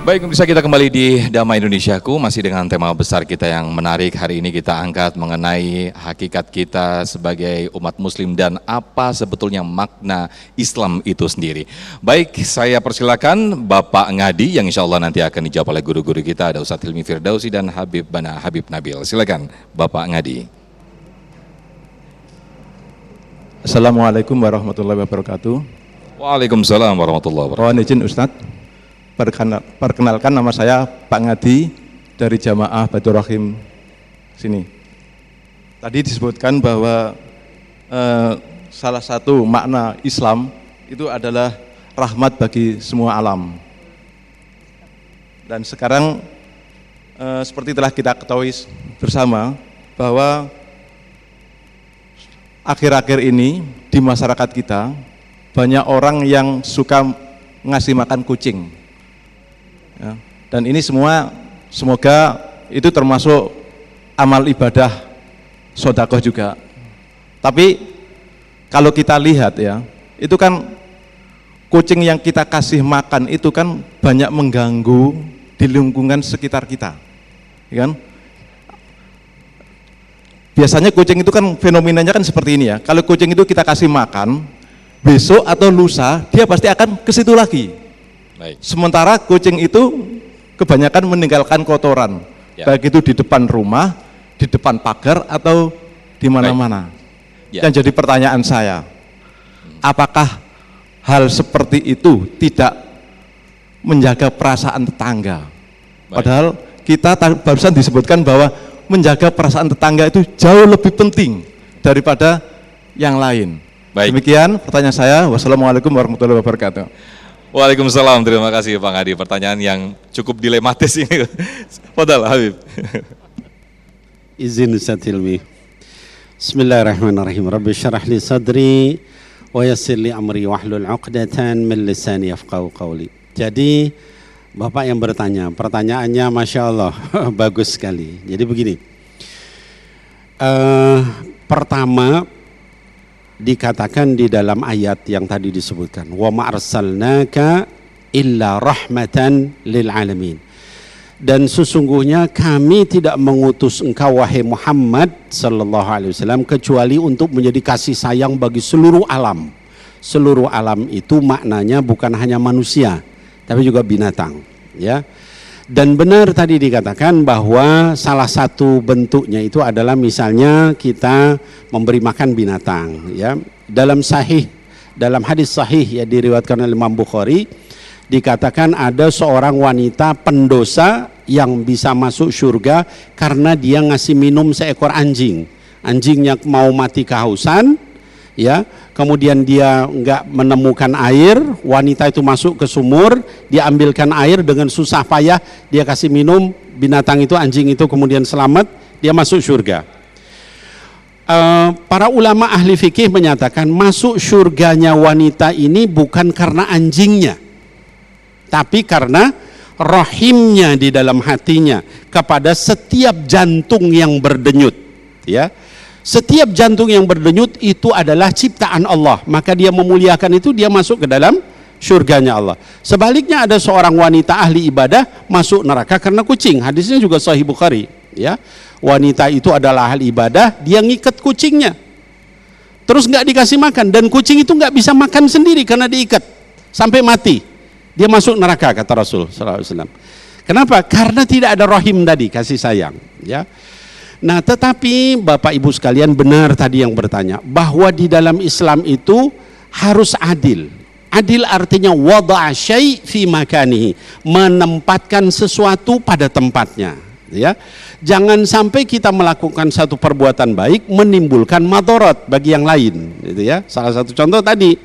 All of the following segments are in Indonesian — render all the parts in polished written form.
Baik, bisa kita kembali di Damai Indonesiaku, masih dengan tema besar kita yang menarik. Hari ini kita angkat mengenai hakikat kita sebagai umat muslim dan apa sebetulnya makna Islam itu sendiri. Baik, saya persilakan Bapak Ngadi yang insya Allah nanti akan dijawab oleh guru-guru kita, ada Ustadz Hilmi Firdausi dan Habib Nabil. Silakan Bapak Ngadi. Assalamualaikum warahmatullahi wabarakatuh. Waalaikumsalam warahmatullahi wabarakatuh. Mohon izin Ustadz, perkenalkan nama saya Pak Ngadi dari Jamaah Baitur Rahim sini. Tadi disebutkan bahwa salah satu makna Islam itu adalah rahmat bagi semua alam. Dan sekarang seperti telah kita ketahui bersama bahwa akhir-akhir ini di masyarakat kita banyak orang yang suka ngasih makan kucing. Ya, dan ini semua semoga itu termasuk amal ibadah sedekah juga. Tapi kalau kita lihat ya, itu kan kucing yang kita kasih makan itu kan banyak mengganggu di lingkungan sekitar kita, ya kan? Biasanya kucing itu kan fenomenanya kan seperti ini ya. Kalau kucing itu kita kasih makan, besok atau lusa dia pasti akan ke situ lagi. Baik. Sementara kucing itu kebanyakan meninggalkan kotoran, ya, baik itu di depan rumah, di depan pagar atau di mana-mana. Ya. Dan jadi pertanyaan saya, apakah hal seperti itu tidak menjaga perasaan tetangga? Baik. Padahal kita barusan disebutkan bahwa menjaga perasaan tetangga itu jauh lebih penting daripada yang lain. Baik. Demikian pertanyaan saya. Wassalamualaikum warahmatullahi wabarakatuh. Waalaikumsalam, terima kasih Pak Ngadi. Pertanyaan yang cukup dilematis ini. Fadal Habib. Izin Ustadz Hilmi. Bismillahirrahmanirrahim. Rabbi syarah li sadri wa yassir li amri wahlul 'uqdatan min lisani yafqahu qawli. Jadi Bapak yang bertanya, pertanyaannya Masya Allah bagus sekali. Jadi begini, pertama dikatakan di dalam ayat yang tadi disebutkan, wa ma arsalnaka illa rahmatan lil alamin, dan sesungguhnya kami tidak mengutus engkau wahai Muhammad sallallahu alaihi wasallam kecuali untuk menjadi kasih sayang bagi seluruh alam. Seluruh alam itu maknanya bukan hanya manusia tapi juga binatang, ya. Dan benar tadi dikatakan bahwa salah satu bentuknya itu adalah misalnya kita memberi makan binatang, ya. Dalam hadis sahih ya diriwayatkan oleh Imam Bukhari, dikatakan ada seorang wanita pendosa yang bisa masuk surga karena dia ngasih minum seekor anjing. Anjingnya mau mati kehausan, ya, kemudian dia nggak menemukan air, wanita itu masuk ke sumur, dia ambilkan air dengan susah payah, dia kasih minum, binatang itu, anjing itu kemudian selamat, dia masuk surga. Para ulama ahli fikih menyatakan masuk surganya wanita ini bukan karena anjingnya, tapi karena rahimnya di dalam hatinya kepada setiap jantung yang berdenyut, ya. Setiap jantung yang berdenyut itu adalah ciptaan Allah, maka dia memuliakan itu, dia masuk ke dalam surganya Allah. Sebaliknya ada seorang wanita ahli ibadah masuk neraka karena kucing. Hadisnya juga Sahih Bukhari, ya. Wanita itu adalah ahli ibadah, dia ngikat kucingnya, terus nggak dikasih makan, dan kucing itu nggak bisa makan sendiri karena diikat sampai mati. Dia masuk neraka kata Rasul sallallahu alaihi wasallam. Kenapa? Karena tidak ada rahim tadi, kasih sayang, ya. Nah, tetapi Bapak Ibu sekalian benar tadi yang bertanya bahwa di dalam Islam itu harus adil. Adil artinya wada'a syai' fi makanihi, menempatkan sesuatu pada tempatnya, ya. Jangan sampai kita melakukan satu perbuatan baik menimbulkan madarat bagi yang lain, gitu ya. Salah satu contoh tadi,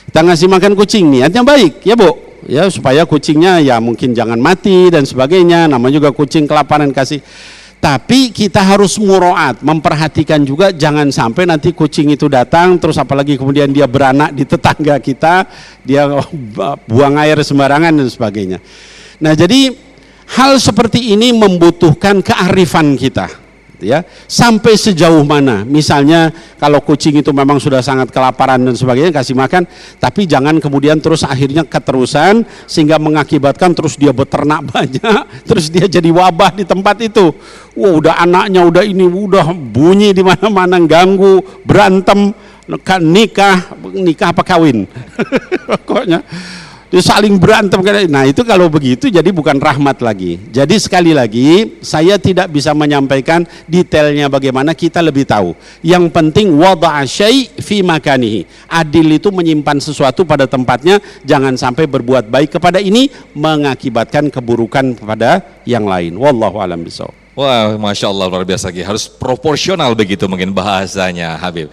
kita ngasih makan kucing, niatnya baik, ya Bu, ya, supaya kucingnya ya mungkin jangan mati dan sebagainya, namanya juga kucing kelaparan kasih. Tapi kita harus muroat, memperhatikan juga jangan sampai nanti kucing itu datang terus apalagi kemudian dia beranak di tetangga kita, dia buang air sembarangan dan sebagainya. Nah, jadi hal seperti ini membutuhkan kearifan kita, ya. Sampai sejauh mana? Misalnya kalau kucing itu memang sudah sangat kelaparan dan sebagainya, kasih makan, tapi jangan kemudian terus akhirnya keterusan sehingga mengakibatkan terus dia beternak banyak, terus dia jadi wabah di tempat itu. Wah, udah anaknya udah ini udah bunyi di mana-mana, ganggu, berantem, nikah apa kawin. Pokoknya dia saling berantem. Nah itu kalau begitu jadi bukan rahmat lagi. Jadi sekali lagi saya tidak bisa menyampaikan detailnya bagaimana, kita lebih tahu. Yang penting wada'a syai' fi makanihi. Adil itu menyimpan sesuatu pada tempatnya, jangan sampai berbuat baik kepada ini mengakibatkan keburukan kepada yang lain. Wallahu a'lam bishawab. Wah, Masya Allah, luar biasa lagi. Harus proporsional begitu mungkin bahasanya, Habib.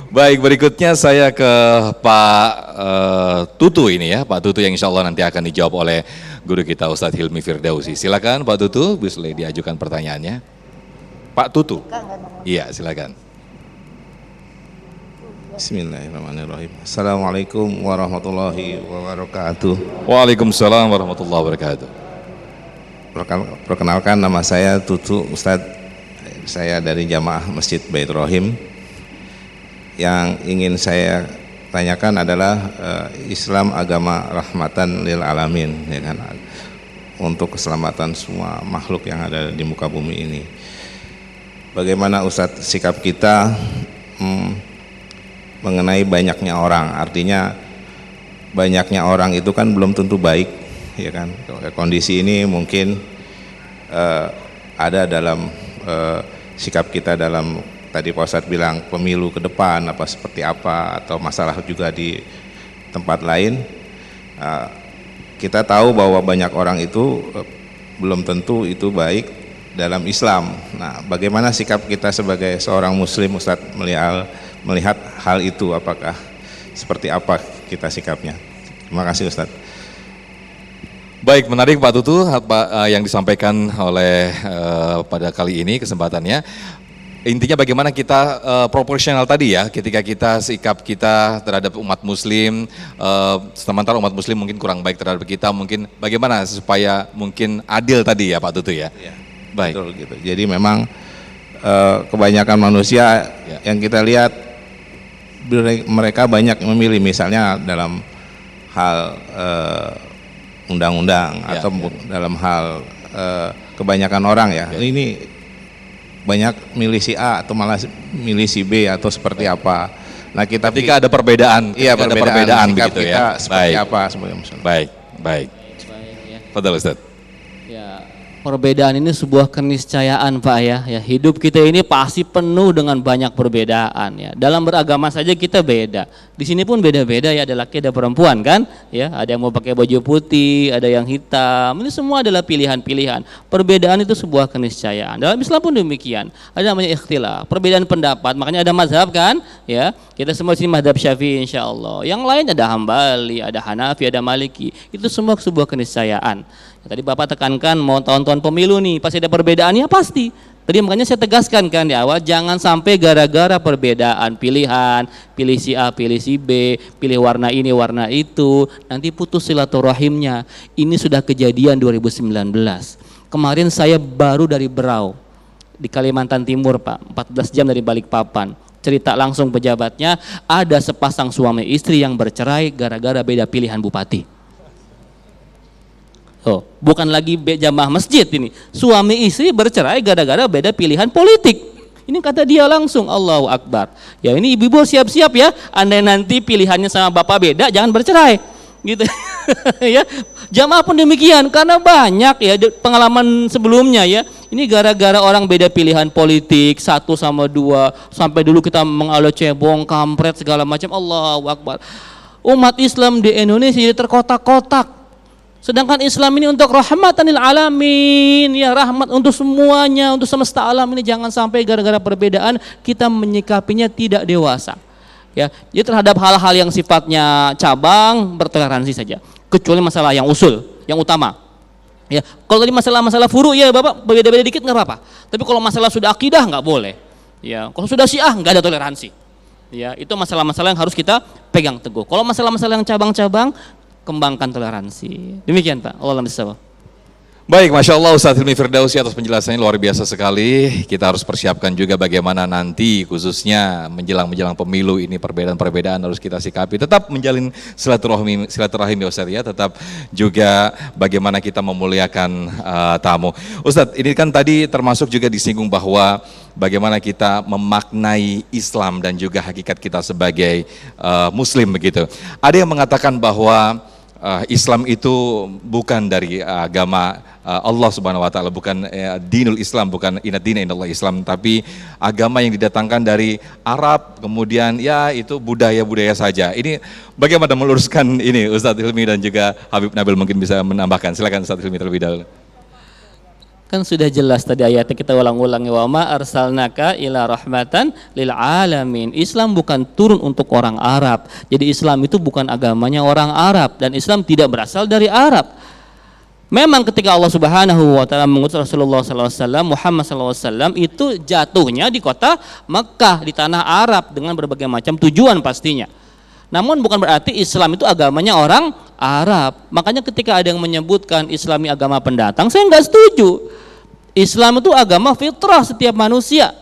Baik, berikutnya saya ke Pak Tutu ini ya, Pak Tutu yang insya Allah nanti akan dijawab oleh guru kita Ustadz Hilmi Firdausi. Silakan Pak Tutu, boleh diajukan pertanyaannya. Pak Tutu, iya silakan. Bismillahirrahmanirrahim. Assalamualaikum warahmatullahi wabarakatuh. Waalaikumsalam warahmatullahi wabarakatuh. Perkenalkan, nama saya Tutu Ustadz. Saya dari Jamaah Masjid Bait Rohim. Yang ingin saya tanyakan adalah Islam agama rahmatan lil alamin, ya kan, untuk keselamatan semua makhluk yang ada di muka bumi ini. Bagaimana Ustadz sikap kita mengenai banyaknya orang? Artinya banyaknya orang itu kan belum tentu baik, ya kan. Kondisi ini mungkin ada dalam sikap kita dalam, tadi Pak Ustadz bilang pemilu ke depan apa seperti apa, atau masalah juga di tempat lain. Kita tahu bahwa banyak orang itu belum tentu itu baik dalam Islam. Nah, bagaimana sikap kita sebagai seorang muslim Ustadz melihat hal itu, apakah seperti apa kita sikapnya? Terima kasih Ustadz. Baik, menarik Pak Tutu apa yang disampaikan oleh pada kali ini kesempatannya. Intinya bagaimana kita proporsional tadi ya, ketika kita sikap kita terhadap umat muslim, sementara umat muslim mungkin kurang baik terhadap kita, mungkin bagaimana supaya mungkin adil tadi ya Pak Tutu ya. Ya, baik. Betul gitu. Jadi memang kebanyakan manusia ya, yang kita lihat mereka banyak memilih, misalnya dalam hal undang-undang ya, atau ya, dalam hal kebanyakan orang ya. Ini banyak milih si A atau malah milih si B atau seperti apa. Nah, kita ketika ada perbedaan, iya, ada perbedaan sikap begitu kita ya. seperti Baik. apa sebagai muslim. Baik, baik. Ya. Fadhal Ustaz. Ya, perbedaan ini sebuah keniscayaan Pak ya. Ya, hidup kita ini pasti penuh dengan banyak perbedaan ya. Dalam beragama saja kita beda. Di sini pun beda-beda ya, ada laki ada perempuan kan? Ya, ada yang mau pakai baju putih, ada yang hitam. Ini semua adalah pilihan-pilihan. Perbedaan itu sebuah keniscayaan. Dalam Islam pun demikian. Ada namanya ikhtilaf, perbedaan pendapat. Makanya ada mazhab kan? Ya, kita semua di sini mazhab Syafi'i insyaallah. Yang lain ada Hambali, ada Hanafi, ada Maliki. Itu semua sebuah keniscayaan. Tadi Bapak tekankan mau tahun-tahun pemilu nih, pasti ada perbedaannya pasti. Tadi makanya saya tegaskan kan di awal, jangan sampai gara-gara perbedaan pilihan, pilih si A, pilih si B, pilih warna ini, warna itu, nanti putus silaturahimnya. Ini sudah kejadian 2019. Kemarin saya baru dari Berau, di Kalimantan Timur Pak, 14 jam dari Balikpapan. Cerita langsung pejabatnya, ada sepasang suami istri yang bercerai gara-gara beda pilihan bupati. Oh, bukan lagi jamaah masjid ini, suami istri bercerai gara-gara beda pilihan politik. Ini kata dia langsung, Allahu Akbar. Ya ini ibu-ibu siap-siap ya, andai nanti pilihannya sama bapak beda, jangan bercerai, gitu. Ya, jamaah pun demikian, karena banyak ya pengalaman sebelumnya ya. Ini gara-gara orang beda pilihan politik, 1 sama 2, sampai dulu kita mengalau cebong, kampret segala macam. Allahu Akbar. Umat Islam di Indonesia jadi terkotak-kotak. Sedangkan Islam ini untuk rahmatan lil alamin, ya rahmat untuk semuanya, untuk semesta alam ini. Jangan sampai gara-gara perbedaan kita menyikapinya tidak dewasa. Ya, jadi terhadap hal-hal yang sifatnya cabang bertoleransi saja. Kecuali masalah yang usul, yang utama. Ya, kalau tadi masalah-masalah furu ya Bapak beda-beda dikit nggak apa-apa. Tapi kalau masalah sudah akidah nggak boleh. Ya, kalau sudah Syiah nggak ada toleransi. Ya, itu masalah-masalah yang harus kita pegang teguh. Kalau masalah-masalah yang cabang-cabang, kembangkan toleransi. Demikian Pak. Allah Baik, Masya Allah Ustadz Hilmi Firdausi atas penjelasannya luar biasa sekali. Kita harus persiapkan juga bagaimana nanti khususnya menjelang pemilu ini perbedaan-perbedaan harus kita sikapi. Tetap menjalin silaturahim ya Ustadz ya, tetap juga bagaimana kita memuliakan tamu. Ustadz, ini kan tadi termasuk juga disinggung bahwa bagaimana kita memaknai Islam dan juga hakikat kita sebagai Muslim begitu. Ada yang mengatakan bahwa Islam itu bukan dari agama Allah Subhanahu wa taala, bukan dinul Islam, bukan inad dina indallah Islam, tapi agama yang didatangkan dari Arab, kemudian ya itu budaya-budaya saja. Ini bagaimana meluruskan ini Ustadz Hilmi dan juga Habib Nabil mungkin bisa menambahkan. Silakan Ustadz Hilmi terlebih dahulu. Kan sudah jelas tadi ayatnya kita ulang-ulangi, wa ma arsalnaka ila rahmatan lil alamin. Islam bukan turun untuk orang Arab. Jadi Islam itu bukan agamanya orang Arab dan Islam tidak berasal dari Arab. Memang ketika Allah Subhanahu wa taala mengutus Rasulullah sallallahu alaihi wasallam, Muhammad sallallahu alaihi wasallam itu jatuhnya di kota Mekah, di tanah Arab dengan berbagai macam tujuan pastinya. Namun bukan berarti Islam itu agamanya orang Arab. Makanya ketika ada yang menyebutkan Islami agama pendatang, saya nggak setuju. Islam itu agama fitrah setiap manusia,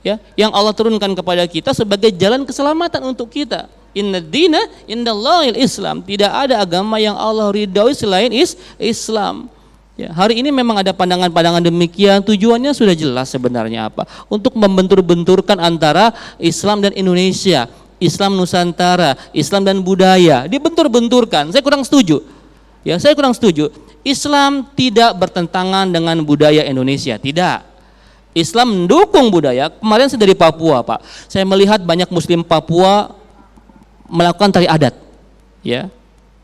ya, yang Allah turunkan kepada kita sebagai jalan keselamatan untuk kita. Inna dina indallahil Islam. Tidak ada agama yang Allah ridhoi selain Islam. Ya, hari ini memang ada pandangan-pandangan demikian, tujuannya sudah jelas sebenarnya apa? Untuk membentur-benturkan antara Islam dan Indonesia, Islam Nusantara, Islam dan budaya, dibentur-benturkan. Saya kurang setuju. Ya, saya kurang setuju. Islam tidak bertentangan dengan budaya Indonesia, tidak. Islam mendukung budaya. Kemarin saya dari Papua, Pak. Saya melihat banyak Muslim Papua melakukan tari adat. Ya,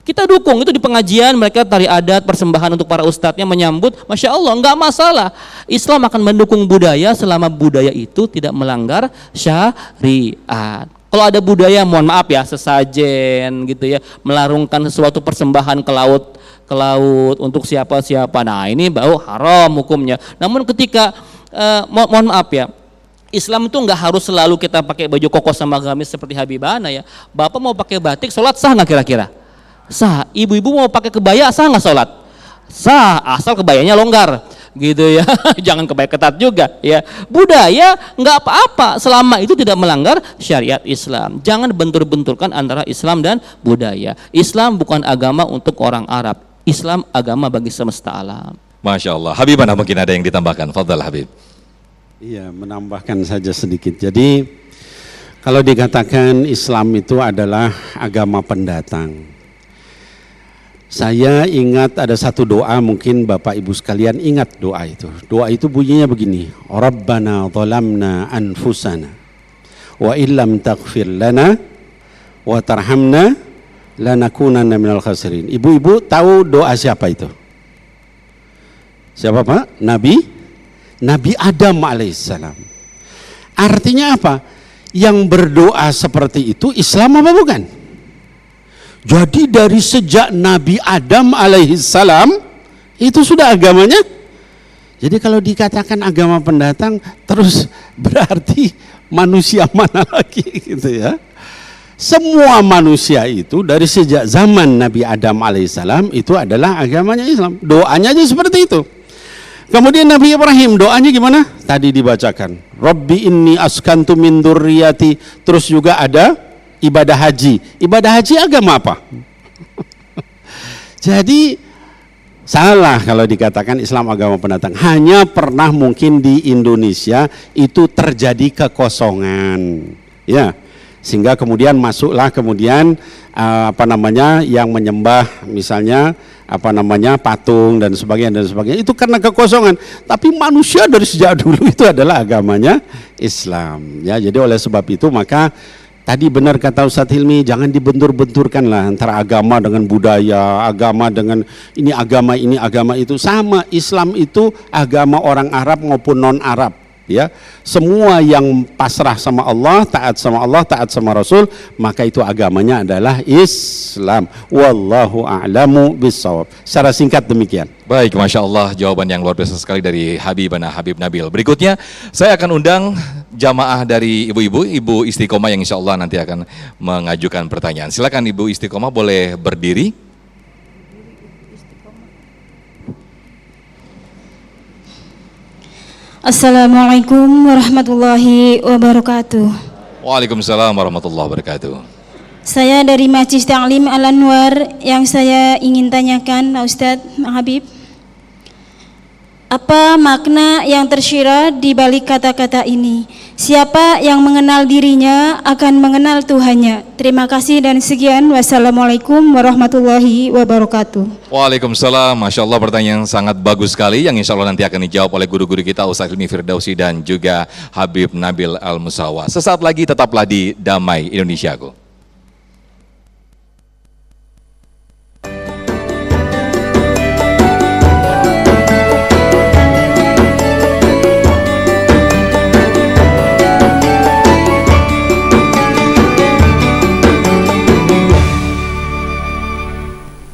kita dukung itu di pengajian, mereka tari adat, persembahan untuk para ustadznya menyambut, masya Allah, nggak masalah. Islam akan mendukung budaya selama budaya itu tidak melanggar syariat. Kalau ada budaya, mohon maaf ya, sesajen gitu ya, melarungkan sesuatu persembahan ke laut untuk siapa-siapa. Nah, ini baru haram hukumnya. Namun ketika mohon maaf ya, Islam itu nggak harus selalu kita pakai baju koko sama gamis seperti Habibana ya. Bapak mau pakai batik, sholat sah nggak kira-kira? Sah. Ibu-ibu mau pakai kebaya, sah nggak sholat? Sah, asal kebayanya longgar gitu ya. Jangan kebaya ketat juga ya. Budaya nggak apa-apa selama itu tidak melanggar syariat Islam. Jangan bentur-benturkan antara Islam dan budaya. Islam bukan agama untuk orang Arab. Islam agama bagi semesta alam. Masya Allah. Habibana mungkin ada yang ditambahkan. Fadhal Habib. Iya, menambahkan saja sedikit. Jadi kalau dikatakan Islam itu adalah agama pendatang, saya ingat ada satu doa, mungkin Bapak Ibu sekalian ingat doa itu. Doa itu bunyinya begini, Rabbana zalamna anfusana wa illam taghfir lana wa tarhamna lanakunanna minal khasirin. Ibu-ibu tahu doa siapa itu? Siapa Pak? Nabi Adam alaihissalam. Artinya apa? Yang berdoa seperti itu Islam apa bukan? Jadi dari sejak Nabi Adam alaihissalam itu sudah agamanya. Jadi kalau dikatakan agama pendatang, terus berarti manusia mana lagi gitu ya? Semua manusia itu dari sejak zaman Nabi Adam alaihissalam itu adalah agamanya Islam. Doanya aja seperti itu. Kemudian Nabi Ibrahim doanya gimana? Tadi dibacakan. Rabbi inni askantu min dzurriyyati. Terus juga ada ibadah haji. Ibadah haji agama apa? Jadi salah kalau dikatakan Islam agama pendatang. Hanya pernah mungkin di Indonesia itu terjadi kekosongan. Ya. Sehingga kemudian masuklah kemudian yang menyembah misalnya patung dan sebagainya itu karena kekosongan. Tapi manusia dari sejak dulu itu adalah agamanya Islam ya. Jadi oleh sebab itu maka tadi benar kata Ustadz Hilmi, jangan dibentur-benturkan lah antara agama dengan budaya, agama dengan ini agama itu. Sama, Islam itu agama orang Arab maupun non Arab ya. Semua yang pasrah sama Allah, taat sama Rasul, maka itu agamanya adalah Islam. Wallahu a'lamu bissawab. Secara singkat demikian. Baik, Masya Allah, jawaban yang luar biasa sekali dari Habibana Habib Nabil. Berikutnya saya akan undang jamaah dari ibu-ibu, Ibu Istiqomah yang insya Allah nanti akan mengajukan pertanyaan. Silakan Ibu Istiqomah boleh berdiri. Assalamualaikum warahmatullahi wabarakatuh. Waalaikumsalam warahmatullahi wabarakatuh. Saya dari Majlis Ta'lim Al-Anwar. Yang saya ingin tanyakan Pak Ustadz, Pak Habib, apa makna yang tersirat di balik kata-kata ini? Siapa yang mengenal dirinya akan mengenal Tuhannya. Terima kasih dan sekian. Wassalamualaikum warahmatullahi wabarakatuh. Waalaikumsalam, Masya Allah, pertanyaan yang sangat bagus sekali yang insya Allah nanti akan dijawab oleh guru-guru kita Ustaz Hilmi Firdausi dan juga Habib Nabil Al-Musawa. Sesaat lagi tetaplah di Damai Indonesiaku.